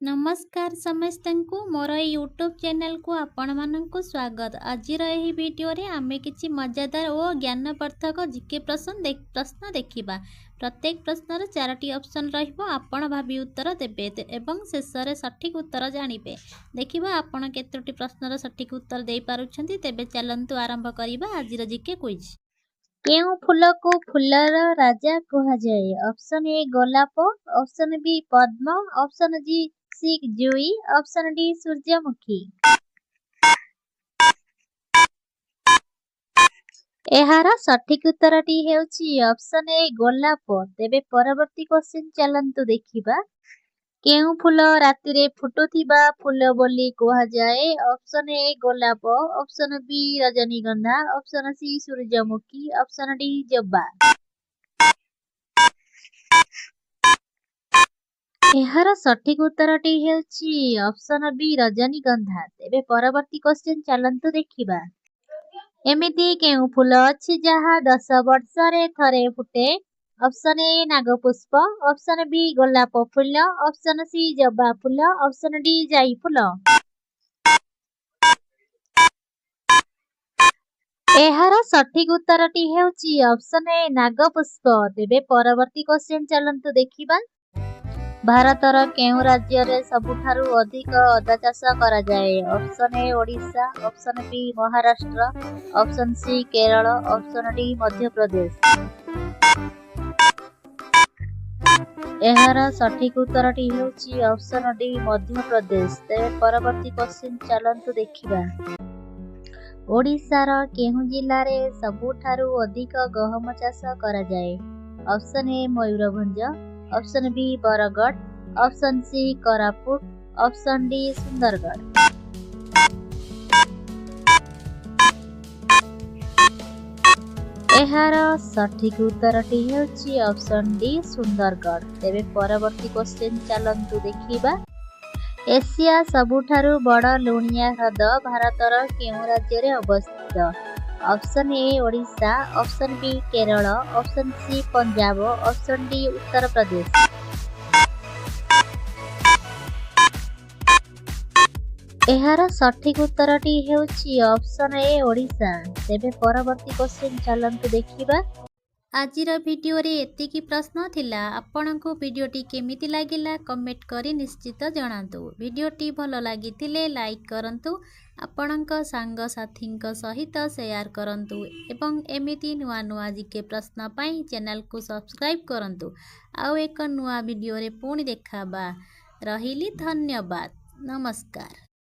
नमस्कार समस्तंकु मोर YouTube channel को आपण मानंकु स्वागत। आजिर एही वीडियो रे आमे किछि मजादार और ज्ञानवर्धक जीके प्रश्न देखिबा। प्रत्येक प्रश्नर 4टी ऑप्शन रहिबो। आपण भाबी उत्तर देबे एवं शेष रे सठिक उत्तर जानिबे। देखिबा आपण केतोटी प्रश्नर सठिक उत्तर देई पारुछंती। तेबे चलंतु आरंभ करिबा आजिर जीके क्विज। केउ फूल को फूलर राजा कहा जाए? ऑप्शन ए गोलाप, ऑप्शन बी पद्म, ऑप्शन सी जुई, ऑप्शन डी सूर्यमुखी। एहार सठिक उत्तरटी हेउछि ऑप्शन ए गोलाप। तेबे परवर्ती क्वेश्चन चलंतु देखिबा। केउ फूल राति रे फुटुथिबा फूल बोली कहा जाए? ऑप्शन ए गोलाप, ऑप्शन बी रजनीगंधा, ऑप्शन सी सूर्यमुखी, ऑप्शन डी जबा। एहार सठिक उत्तरटी हेउछि ऑप्शन बी रजनीगंधा। तेबे परवर्ती क्वेश्चन चलंतु देखिबा। एमिति केउ फूल अछि जहा 10 वर्ष रे थरे फुटे? ऑप्शन ए नागपुष्प, ऑप्शन बी गोलाप फूल, ऑप्शन सी जबा फूल, ऑप्शन डी जाई फूल। एहार सठिक उत्तरटी हेउछि ऑप्शन ए नागपुष्प। तेबे परवर्ती क्वेश्चन चलंतु देखिबा। भारतर केउ राज्य रे सबुठारु अधिक अदा चाष करा जाए? Option A Odisha, option B Maharashtra, option C Kerala, option D Madhya Pradesh. एहार सठिक उत्तरटी हेउछि ऑप्शन डी मध्य प्रदेश। तेबे परवर्ती क्वेश्चन चलंतु देखिबा। ओडिशार केउ जिल्ला रे सबुठारु अधिक गहम चाष करा जाए? Option A Mayurbhanj, option B Bargarh, option C Koraput, option D Sundargarh. एहार सठिक उत्तरटी हेउछि ऑप्शन डी सुंदरगढ़। तेबे परवर्ती क्वेश्चन चलंतु देखिबा। एशिया सबुठारु बड़ लुणिया ह्रद भारतर केउ राज्य रे अवस्थित? Option A Odisha, option B Kerala, option C Punjab, option D Uttar Pradesh. एहार सठिक उत्तरटी हेउछि ऑप्शन ए ओडिशा। तेबे परवर्ती क्वेश्चन चलंतु देखिबा। आजिर वीडियो रे एतिकी प्रश्न थिला। आपनको वीडियोटी केमिति लागिला कमेंट करी निश्चित जणातु। वीडियोटी भलो लागिथिले लाइक करंतु, आपणक सांग साथींक सहित शेयर करंतु एवं एमिति नुआ नुआ जीके प्रश्न पाई चैनल को सब्सक्राइब करंतु। आउ एक नुआ वीडियो रे पुणी देखाबा। रहिली धन्यवाद। नमस्कार।